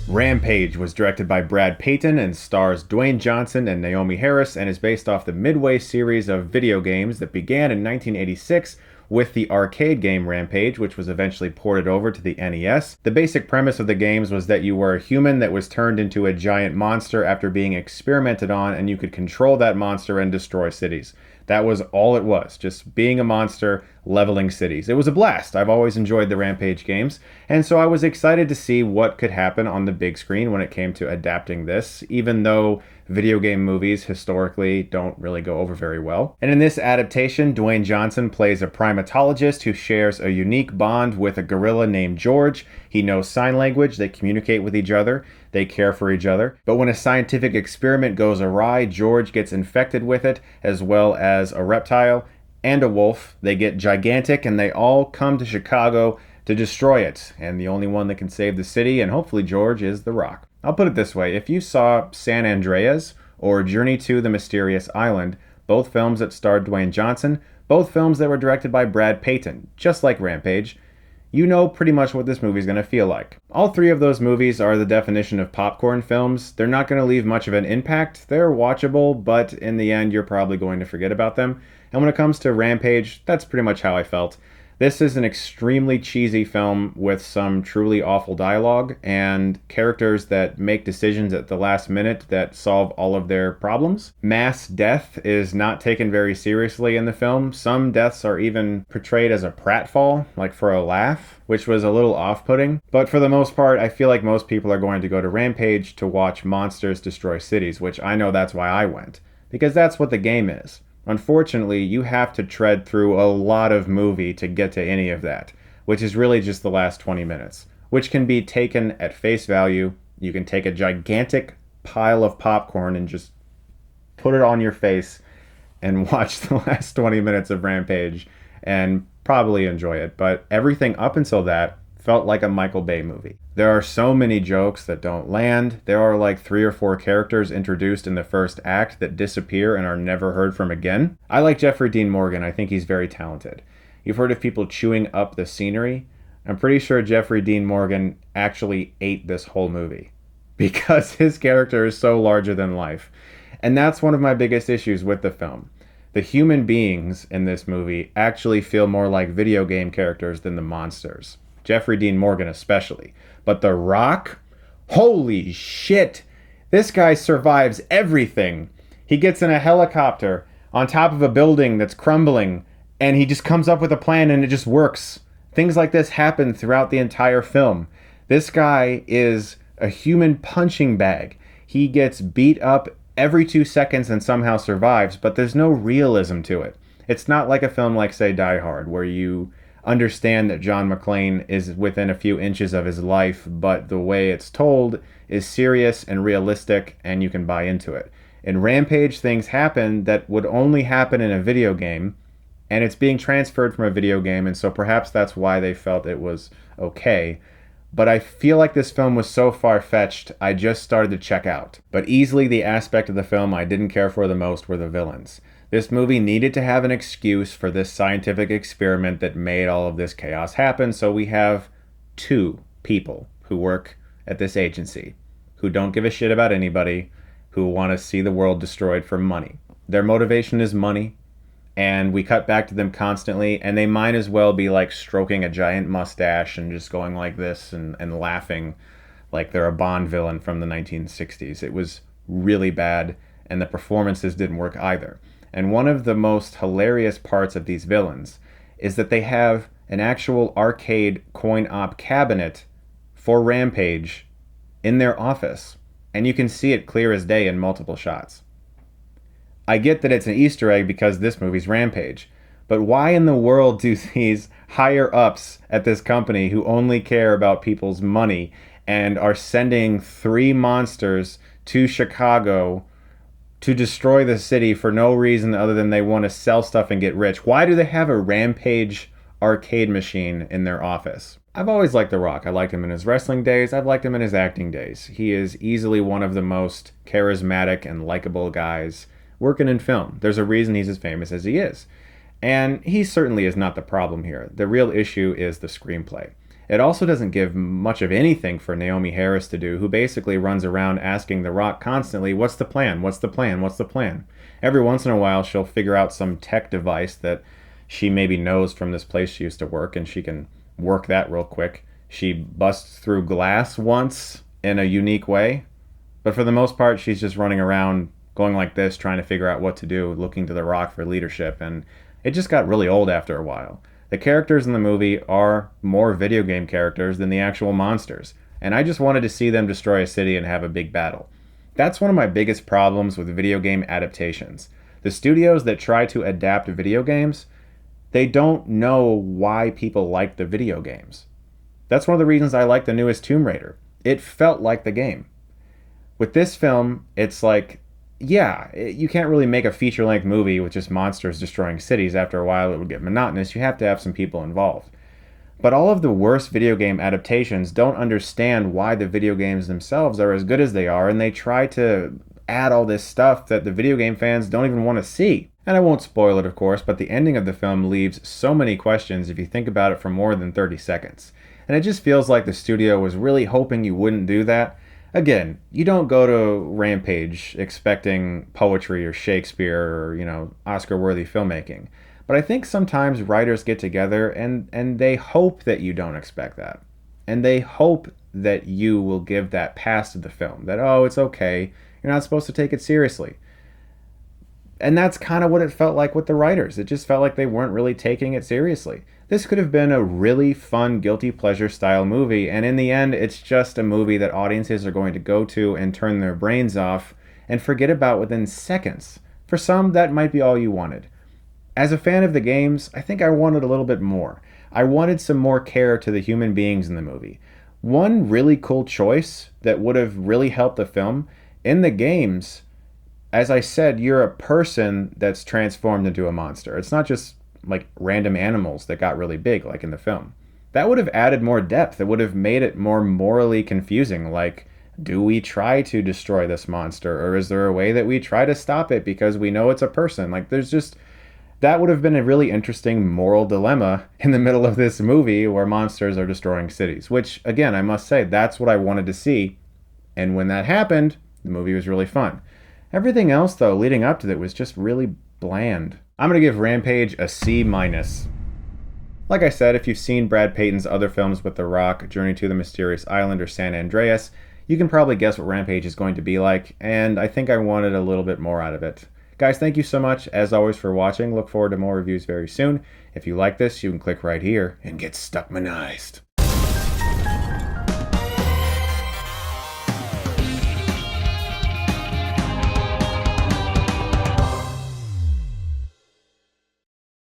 Rampage was directed by Peyton and stars Dwayne Johnson and Naomie Harris and is based off the Midway series of video games that began in 1986 with the arcade game Rampage, which was eventually ported over to the NES. The basic premise of the games was that you were a human that was turned into a giant monster after being experimented on, and you could control that monster and destroy cities. That was all it was, just being a monster, leveling cities. It was a blast. I've always enjoyed the Rampage games, and so I was excited to see what could happen on the big screen when it came to adapting this, even though video game movies historically don't really go over very well. And in this adaptation, Dwayne Johnson plays a primatologist who shares a unique bond with a gorilla named George. He knows sign language, they communicate with each other, they care for each other. But when a scientific experiment goes awry, George gets infected with it, as well as a reptile and a wolf. They get gigantic and they all come to Chicago to destroy it. And the only one that can save the city, and hopefully George, is The Rock. I'll put it this way, if you saw San Andreas or Journey to the Mysterious Island, both films that starred Dwayne Johnson, both films that were directed by Peyton, just like Rampage, you know pretty much what this movie's going to feel like. All three of those movies are the definition of popcorn films. They're not going to leave much of an impact. They're watchable, but in the end, you're probably going to forget about them. And when it comes to Rampage, that's pretty much how I felt. This is an extremely cheesy film with some truly awful dialogue and characters that make decisions at the last minute that solve all of their problems. Mass death is not taken very seriously in the film. Some deaths are even portrayed as a pratfall, like for a laugh, which was a little off-putting. But for the most part, I feel like most people are going to go to Rampage to watch monsters destroy cities, which I know that's why I went, because that's what the game is. Unfortunately, you have to tread through a lot of movie to get to any of that, which is really just the last 20 minutes, which can be taken at face value. You can take a gigantic pile of popcorn and just put it on your face and watch the last 20 minutes of Rampage and probably enjoy it. But everything up until that felt like a Michael Bay movie. There are so many jokes that don't land. There are like 3 or 4 characters introduced in the first act that disappear and are never heard from again. I like Jeffrey Dean Morgan. I think he's very talented. You've heard of people chewing up the scenery. I'm pretty sure Jeffrey Dean Morgan actually ate this whole movie because his character is so larger than life. And that's one of my biggest issues with the film. The human beings in this movie actually feel more like video game characters than the monsters. Jeffrey Dean Morgan especially. But The Rock? Holy shit! This guy survives everything. He gets in a helicopter on top of a building that's crumbling, and he just comes up with a plan and it just works. Things like this happen throughout the entire film. This guy is a human punching bag. He gets beat up every 2 seconds and somehow survives, but there's no realism to it. It's not like a film like, say, Die Hard, where you understand that John McClane is within a few inches of his life, but the way it's told is serious and realistic, and you can buy into it. In Rampage, things happen that would only happen in a video game, and it's being transferred from a video game, and so perhaps that's why they felt it was okay. But I feel like this film was so far-fetched, I just started to check out. But easily the aspect of the film I didn't care for the most were the villains. This movie needed to have an excuse for this scientific experiment that made all of this chaos happen, so we have 2 people who work at this agency, who don't give a shit about anybody, who want to see the world destroyed for money. Their motivation is money, and we cut back to them constantly, and they might as well be like stroking a giant mustache and just going like this and laughing like they're a Bond villain from the 1960s. It was really bad, and the performances didn't work either. And one of the most hilarious parts of these villains is that they have an actual arcade coin-op cabinet for Rampage in their office. And you can see it clear as day in multiple shots. I get that it's an Easter egg because this movie's Rampage. But why in the world do these higher-ups at this company who only care about people's money and are sending 3 monsters to Chicago to destroy the city for no reason other than they want to sell stuff and get rich? Why do they have a Rampage arcade machine in their office? I've always liked The Rock. I liked him in his wrestling days. I've liked him in his acting days. He is easily one of the most charismatic and likable guys working in film. There's a reason he's as famous as he is. And he certainly is not the problem here. The real issue is the screenplay. It also doesn't give much of anything for Naomie Harris to do, who basically runs around asking The Rock constantly, what's the plan? What's the plan? What's the plan? Every once in a while, she'll figure out some tech device that she maybe knows from this place she used to work, and she can work that real quick. She busts through glass once in a unique way, but for the most part, she's just running around going like this, trying to figure out what to do, looking to The Rock for leadership, and it just got really old after a while. The characters in the movie are more video game characters than the actual monsters, and I just wanted to see them destroy a city and have a big battle. That's one of my biggest problems with video game adaptations. The studios that try to adapt video games, they don't know why people like the video games. That's one of the reasons I like the newest Tomb Raider. It felt like the game. With this film, it's like, yeah, you can't really make a feature-length movie with just monsters destroying cities. After a while, it would get monotonous. You have to have some people involved. But all of the worst video game adaptations don't understand why the video games themselves are as good as they are, and they try to add all this stuff that the video game fans don't even want to see. And I won't spoil it, of course, but the ending of the film leaves so many questions if you think about it for more than 30 seconds. And it just feels like the studio was really hoping you wouldn't do that. Again, you don't go to Rampage expecting poetry or Shakespeare or, Oscar-worthy filmmaking. But I think sometimes writers get together and they hope that you don't expect that. And they hope that you will give that pass to the film. That, oh, it's okay. You're not supposed to take it seriously. And that's kind of what it felt like with the writers. It just felt like they weren't really taking it seriously. This could have been a really fun, guilty pleasure style movie, and in the end, it's just a movie that audiences are going to go to and turn their brains off and forget about within seconds. For some, that might be all you wanted. As a fan of the games, I think I wanted a little bit more. I wanted some more care to the human beings in the movie. One really cool choice that would have really helped the film, in the games, as I said, you're a person that's transformed into a monster. It's not just like random animals that got really big like in the film. That would have added more depth. It would have made it more morally confusing. Like, do we try to destroy this monster, or is there a way that we try to stop it because we know it's a person? Like, that would have been a really interesting moral dilemma in the middle of this movie where monsters are destroying cities, which, again, I must say, that's what I wanted to see. And when that happened, the movie was really fun. Everything else, though, leading up to it was just really bland. I'm going to give Rampage a C-. Like I said, if you've seen Brad Peyton's other films with The Rock, Journey to the Mysterious Island or San Andreas, you can probably guess what Rampage is going to be like, and I think I wanted a little bit more out of it. Guys, thank you so much, as always, for watching. Look forward to more reviews very soon. If you like this, you can click right here and get Stuckmanized.